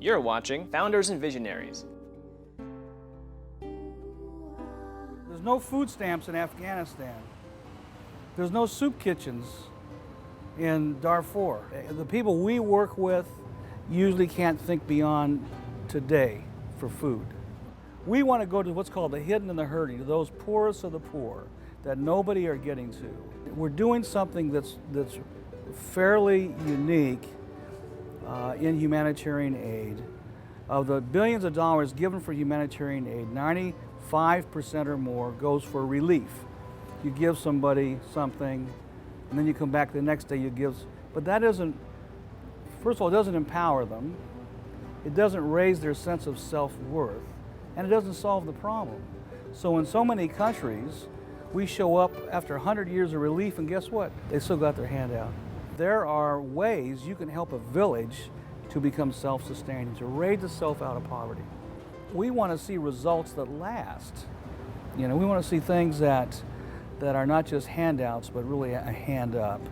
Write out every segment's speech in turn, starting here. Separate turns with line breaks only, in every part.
You're watching Founders and Visionaries.
There's no food stamps in Afghanistan. There's no soup kitchens in Darfur. The people we work with usually can't think beyond today for food. We want to go to what's called the hidden and the hurting, to those poorest of the poor that nobody are getting to. We're doing something that's fairly unique in humanitarian aid. Of the billions of dollars given for humanitarian aid, 95% or more goes for relief. You give somebody something, and then you come back the next day, you give, but that doesn't, first of all, it doesn't empower them, it doesn't raise their sense of self-worth, and it doesn't solve the problem. So in so many countries, we show up after 100 years of relief, and guess what? They still got their hand out. There are ways you can help a village to become self-sustaining, to raise itself out of poverty. We want to see results that last. You know, we want to see things that are not just handouts, but really a hand up.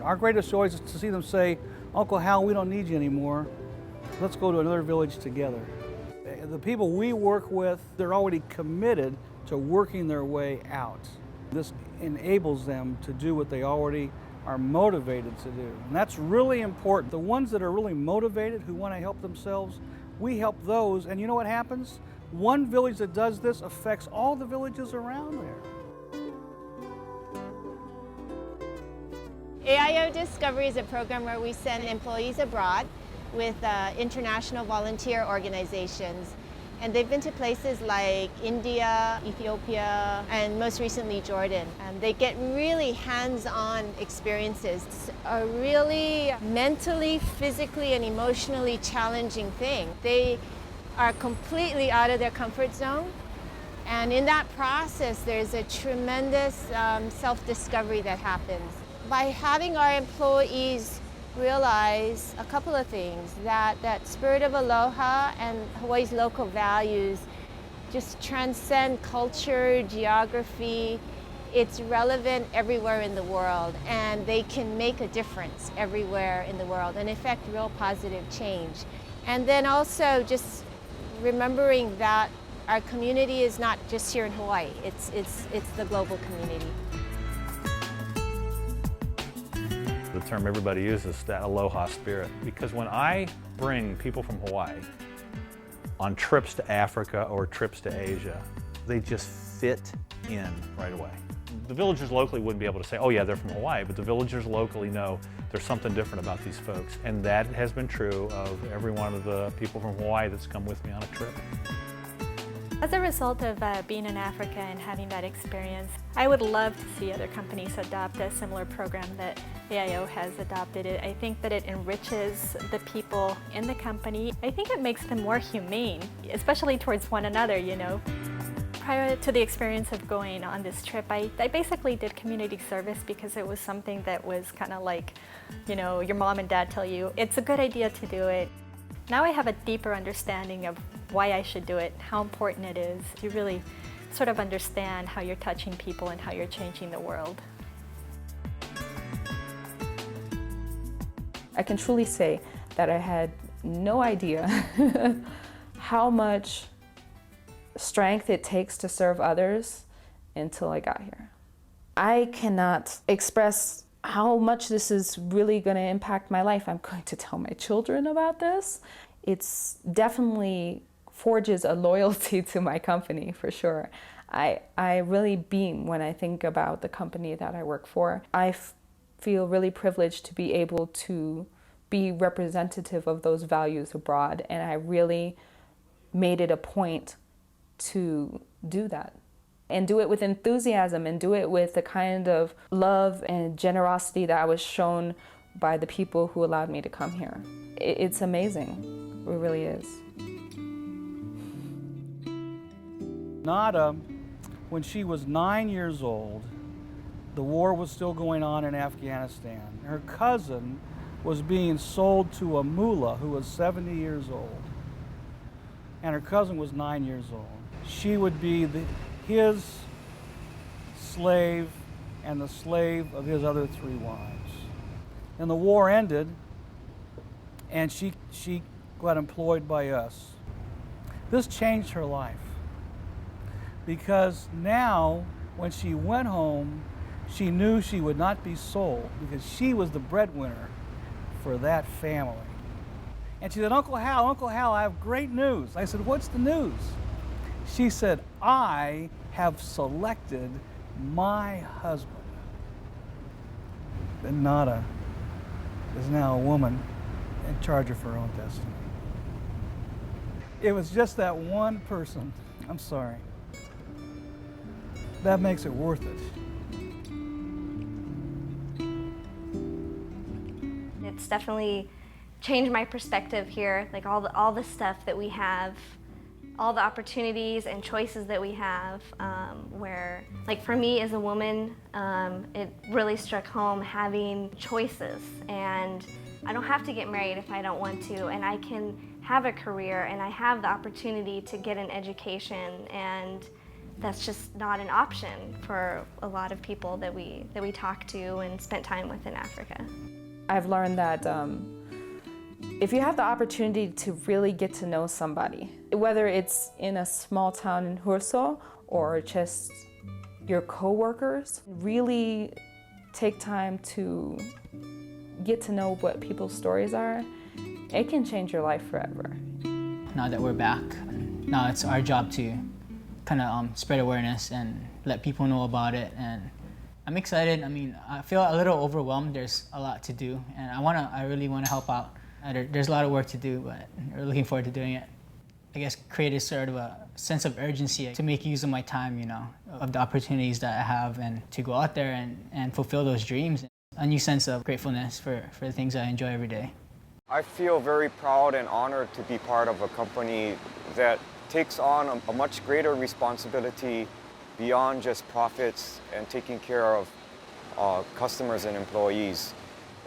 Our greatest joy is to see them say, Uncle Hal, we don't need you anymore. Let's go to another village together. The people we work with, they're already committed to working their way out. This enables them to do what they already are motivated to do. And that's really important. The ones that are really motivated, who want to help themselves, we help those, and you know what happens? One village that does this affects all the villages around there.
AIO Discovery is a program where we send employees abroad with international volunteer organizations. And they've been to places like India, Ethiopia, and most recently Jordan. And they get really hands-on experiences. It's a really mentally, physically, and emotionally challenging thing. They are completely out of their comfort zone. And in that process, there's a tremendous self-discovery that happens. By having our employees realize a couple of things, that spirit of aloha and Hawaii's local values just transcend culture, geography. It's relevant everywhere in the world, and they can make a difference everywhere in the world and effect real positive change. And then also just remembering that our community is not just here in Hawaii, it's the global community.
The term everybody uses, that aloha spirit, because when I bring people from Hawaii on trips to Africa or trips to Asia, they just fit in right away. The villagers locally wouldn't be able to say, oh yeah, they're from Hawaii, but the villagers locally know there's something different about these folks, and that has been true of every one of the people from Hawaii that's come with me on a trip.
As a result of being in Africa and having that experience, I would love to see other companies adopt a similar program that AIO has adopted. I think that it enriches the people in the company. I think it makes them more humane, especially towards one another, you know. Prior to the experience of going on this trip, I basically did community service because it was something that was kind of like, you know, your mom and dad tell you, it's a good idea to do it. Now I have a deeper understanding of why I should do it, how important it is. You really sort of understand how you're touching people and how you're changing the world.
I can truly say that I had no idea how much strength it takes to serve others until I got here. I cannot express how much this is really going to impact my life. I'm going to tell my children about this. It's definitely forges a loyalty to my company, for sure. I really beam when I think about the company that I work for. I feel really privileged to be able to be representative of those values abroad, and I really made it a point to do that. And do it with enthusiasm, and do it with the kind of love and generosity that I was shown by the people who allowed me to come here. It's amazing, it really is.
Nada, when she was 9 years old, the war was still going on in Afghanistan. Her cousin was being sold to a mullah who was 70 years old. And her cousin was 9 years old. She would be his slave and the slave of his other 3 wives. And the war ended, and she got employed by us. This changed her life because now when she went home, she knew she would not be sold because she was the breadwinner for that family. And she said, Uncle Hal, I have great news. I said, what's the news? She said, I have selected my husband. And Nada is now a woman in charge of her own destiny. It was just that one person. I'm sorry. That makes it worth it.
It's definitely changed my perspective here, like all the stuff that we have, all the opportunities and choices that we have, where, like for me as a woman, it really struck home having choices, and I don't have to get married if I don't want to, and I can have a career, and I have the opportunity to get an education, and that's just not an option for a lot of people that we talk to and spent time with in Africa.
I've learned that if you have the opportunity to really get to know somebody, whether it's in a small town in Hurso or just your coworkers, really take time to get to know what people's stories are, it can change your life forever.
Now that we're back, now it's our job to kind of spread awareness and let people know about it. And I'm excited. I mean, I feel a little overwhelmed. There's a lot to do, and I really want to help out. There's a lot of work to do, but we're looking forward to doing it. I guess create sort of a sense of urgency to make use of my time, of the opportunities that I have, and to go out there and fulfill those dreams. A new sense of gratefulness for the things I enjoy every day.
I feel very proud and honored to be part of a company that takes on a much greater responsibility beyond just profits and taking care of customers and employees.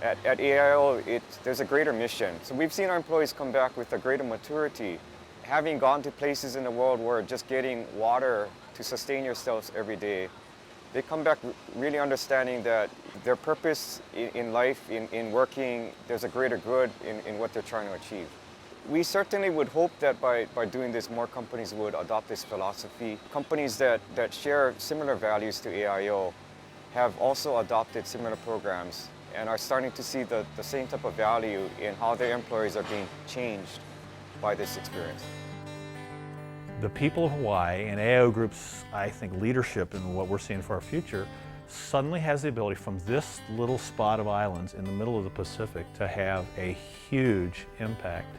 At AIO, there's a greater mission. So we've seen our employees come back with a greater maturity. Having gone to places in the world where just getting water to sustain yourselves every day, they come back really understanding that their purpose in life, in working, there's a greater good in what they're trying to achieve. We certainly would hope that by doing this, more companies would adopt this philosophy. Companies that share similar values to AIO have also adopted similar programs and are starting to see the same type of value in how their employees are being changed by this experience.
The people of Hawaii and AIO Group's, I think, leadership in what we're seeing for our future suddenly has the ability from this little spot of islands in the middle of the Pacific to have a huge impact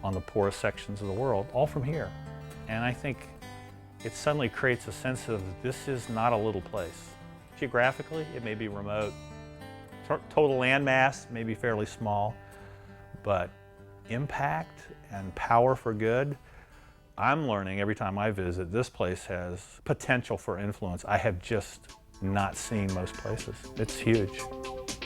on the poorest sections of the world, all from here. And I think it suddenly creates a sense of this is not a little place. Geographically, it may be remote. Total land mass may be fairly small, but impact and power for good, I'm learning every time I visit, this place has potential for influence I have just not seen most places. It's huge.